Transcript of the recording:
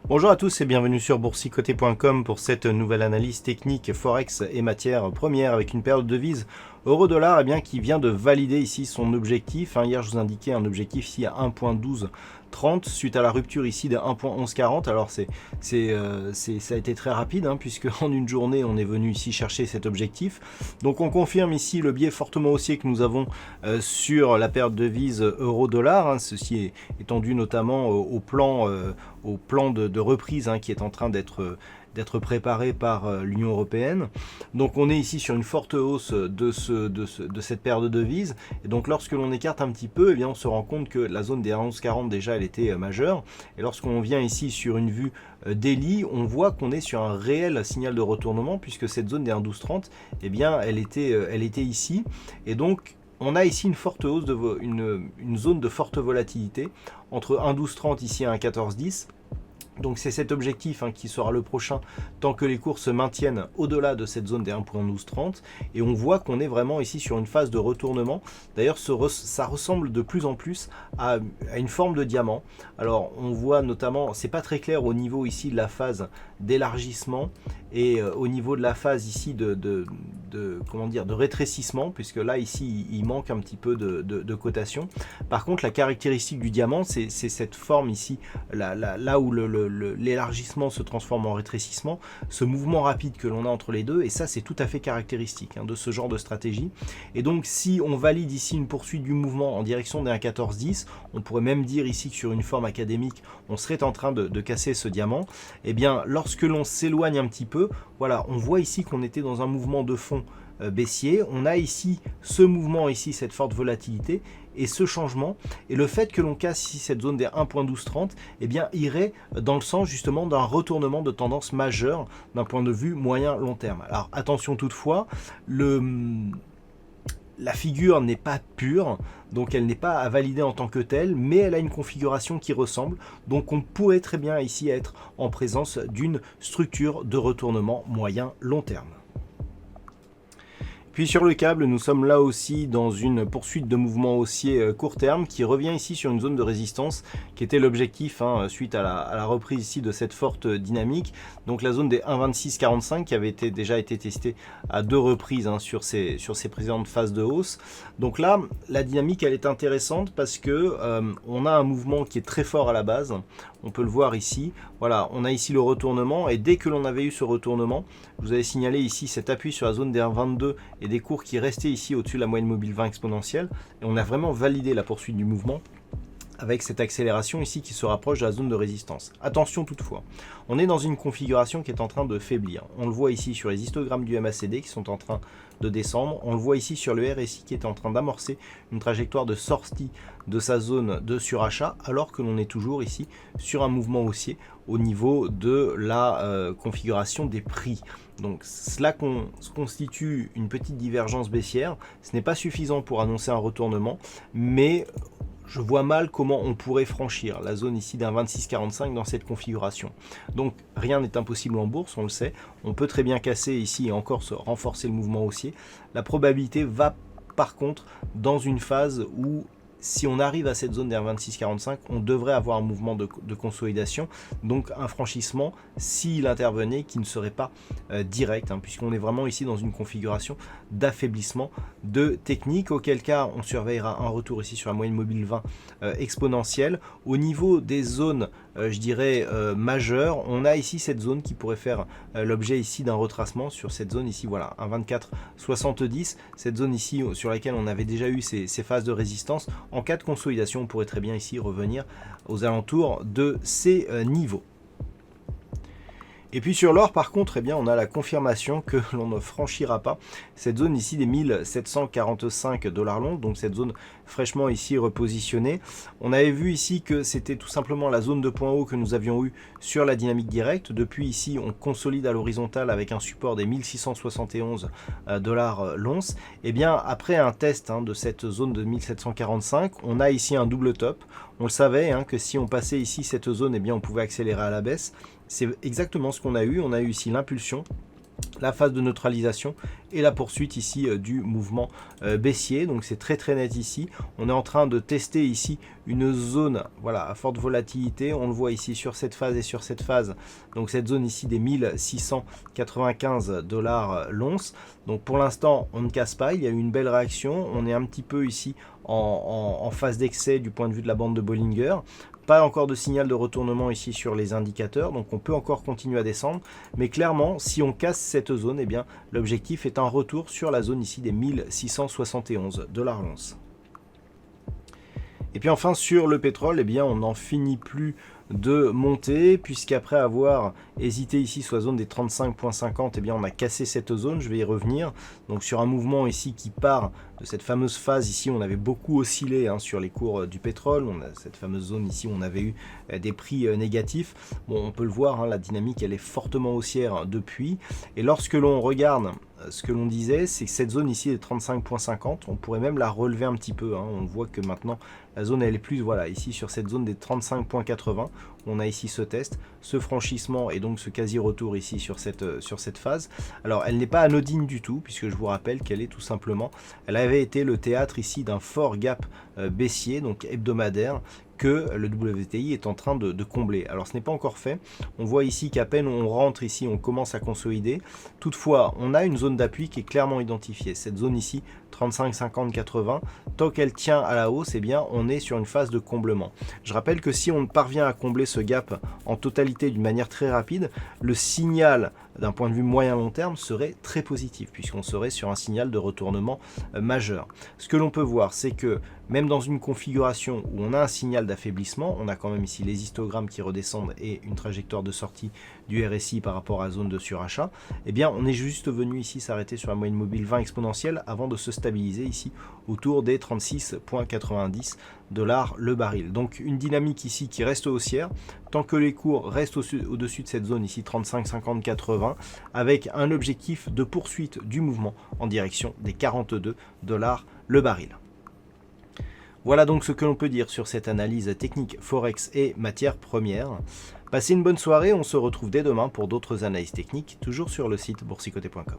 Bonjour à tous et bienvenue sur boursicoté.com pour cette nouvelle analyse technique Forex et matières premières avec une paire de devises euro-dollar qui vient de valider ici son objectif. Hier je vous indiquais un objectif ici à 1.1230 suite à la rupture ici de 1.1140. Alors ça a été très rapide puisque en une journée on est venu ici chercher cet objectif. Donc on confirme ici le biais fortement haussier que nous avons sur la paire de devises euro-dollar. Ceci est dû notamment au plan de reprise qui est en train d'être préparé par l'Union européenne. Donc on est ici sur une forte hausse de cette paire de devises. Et donc lorsque l'on écarte un petit peu, on se rend compte que la zone des 11,40 déjà elle était majeure. Et lorsqu'on vient ici sur une vue daily, on voit qu'on est sur un réel signal de retournement puisque cette zone des 1,1230, elle était ici. Et donc on a ici une forte hausse, une zone de forte volatilité entre 1,1230 ici à 1,1410. Donc c'est cet objectif qui sera le prochain tant que les cours se maintiennent au-delà de cette zone des 1.1230 et on voit qu'on est vraiment ici sur une phase de retournement. D'ailleurs ça ressemble de plus en plus à une forme de diamant. Alors on voit notamment, c'est pas très clair au niveau ici de la phase d'élargissement et au niveau de la phase ici de rétrécissement, puisque là ici il manque un petit peu de cotation. Par contre la caractéristique du diamant c'est cette forme ici, là où l'élargissement se transforme en rétrécissement, ce mouvement rapide que l'on a entre les deux, et ça c'est tout à fait caractéristique de ce genre de stratégie. Et donc si on valide ici une poursuite du mouvement en direction des 1,1410, on pourrait même dire ici que sur une forme académique on serait en train de casser ce diamant. Et bien lorsque l'on s'éloigne un petit peu, voilà, on voit ici qu'on était dans un mouvement de fond baissier, on a ici ce mouvement ici, cette forte volatilité et ce changement, et le fait que l'on casse ici cette zone des 1.1230 irait dans le sens justement d'un retournement de tendance majeure d'un point de vue moyen long terme. Alors attention toutefois, la figure n'est pas pure, donc elle n'est pas à valider en tant que telle, mais elle a une configuration qui ressemble, donc on pourrait très bien ici être en présence d'une structure de retournement moyen long terme. Puis sur le câble, nous sommes là aussi dans une poursuite de mouvement haussier court terme qui revient ici sur une zone de résistance qui était l'objectif suite à la reprise ici de cette forte dynamique. Donc la zone des 1,2645 qui avait déjà été testée à 2 reprises sur ces précédentes phases de hausse. Donc là, la dynamique elle est intéressante parce que on a un mouvement qui est très fort à la base. On peut le voir ici. Voilà, on a ici le retournement et dès que l'on avait eu ce retournement, je vous avais signalé ici cet appui sur la zone des 1,22 et des cours qui restaient ici au-dessus de la moyenne mobile 20 exponentielle. Et on a vraiment validé la poursuite du mouvement avec cette accélération ici qui se rapproche de la zone de résistance. Attention toutefois, on est dans une configuration qui est en train de faiblir. On le voit ici sur les histogrammes du MACD qui sont en train de descendre. On le voit ici sur le RSI qui est en train d'amorcer une trajectoire de sortie de sa zone de surachat, alors que l'on est toujours ici sur un mouvement haussier au niveau de la configuration des prix. Donc cela constitue une petite divergence baissière. Ce n'est pas suffisant pour annoncer un retournement, mais je vois mal comment on pourrait franchir la zone ici d'un 26,45 dans cette configuration. Donc rien n'est impossible en bourse, on le sait. On peut très bien casser ici et encore se renforcer le mouvement haussier. La probabilité va par contre dans une phase où si on arrive à cette zone des 26,45, on devrait avoir un mouvement de consolidation, donc un franchissement, s'il intervenait, qui ne serait pas direct, puisqu'on est vraiment ici dans une configuration d'affaiblissement de technique, auquel cas on surveillera un retour ici sur la moyenne mobile 20 exponentielle. Au niveau des zones, je dirais, majeures, on a ici cette zone qui pourrait faire l'objet ici d'un retracement sur cette zone ici, voilà, un 24,70, cette zone ici sur laquelle on avait déjà eu ces phases de résistance. En cas de consolidation, on pourrait très bien ici revenir aux alentours de ces niveaux. Et puis sur l'or, par contre, eh bien, on a la confirmation que l'on ne franchira pas cette zone ici des 1745 $ l'once, donc cette zone fraîchement ici repositionnée. On avait vu ici que c'était tout simplement la zone de point haut que nous avions eu sur la dynamique directe. Depuis ici, on consolide à l'horizontale avec un support des 1671 $ l'once. Et bien, après un test de cette zone de 1745, on a ici un double top. On le savait que si on passait ici cette zone, eh bien, on pouvait accélérer à la baisse. C'est exactement ce qu'on a eu. On a eu ici l'impulsion, la phase de neutralisation et la poursuite ici du mouvement baissier. Donc c'est très net ici. On est en train de tester ici une zone voilà, à forte volatilité. On le voit ici sur cette phase et sur cette phase. Donc cette zone ici des 1695 $ l'once. Donc pour l'instant on ne casse pas. Il y a eu une belle réaction. On est un petit peu ici en phase d'excès du point de vue de la bande de Bollinger. Pas encore de signal de retournement ici sur les indicateurs, donc on peut encore continuer à descendre. Mais clairement, si on casse cette zone, eh bien l'objectif est un retour sur la zone ici des 1671 $ l'once. Et puis enfin sur le pétrole, eh bien on n'en finit plus de monter, puisqu'après avoir hésité ici sur la zone des 35,50, eh bien on a cassé cette zone, je vais y revenir. Donc sur un mouvement ici qui part de cette fameuse phase ici, on avait beaucoup oscillé sur les cours du pétrole, on a cette fameuse zone ici où on avait eu des prix négatifs. Bon, on peut le voir, la dynamique elle est fortement haussière depuis, et lorsque l'on regarde ce que l'on disait, c'est que cette zone ici est 35,50, on pourrait même la relever un petit peu, on voit que maintenant la zone elle est plus, voilà, ici sur cette zone des 35,80, on a ici ce test, ce franchissement et donc ce quasi-retour ici sur cette phase. Alors elle n'est pas anodine du tout, puisque je vous rappelle qu'elle est tout simplement, elle avait été le théâtre ici d'un fort gap baissier, donc hebdomadaire, que le WTI est en train de combler. Alors ce n'est pas encore fait, on voit ici qu'à peine on rentre ici, on commence à consolider. Toutefois, on a une zone d'appui qui est clairement identifiée, cette zone ici 35, 50, 80, tant qu'elle tient à la hausse, eh bien on est sur une phase de comblement. Je rappelle que si on parvient à combler ce gap en totalité d'une manière très rapide, le signal d'un point de vue moyen long terme serait très positif, puisqu'on serait sur un signal de retournement majeur. Ce que l'on peut voir, c'est que même dans une configuration où on a un signal d'affaiblissement, on a quand même ici les histogrammes qui redescendent et une trajectoire de sortie du RSI par rapport à la zone de surachat, eh bien on est juste venu ici s'arrêter sur la moyenne mobile 20 exponentielle avant de se stabiliser ici autour des 36,90 $ le baril. Donc une dynamique ici qui reste haussière tant que les cours restent au-dessus de cette zone ici 35, 50, 80, avec un objectif de poursuite du mouvement en direction des 42 $ le baril. Voilà donc ce que l'on peut dire sur cette analyse technique Forex et matières premières. Passez une bonne soirée, on se retrouve dès demain pour d'autres analyses techniques, toujours sur le site boursicoté.com.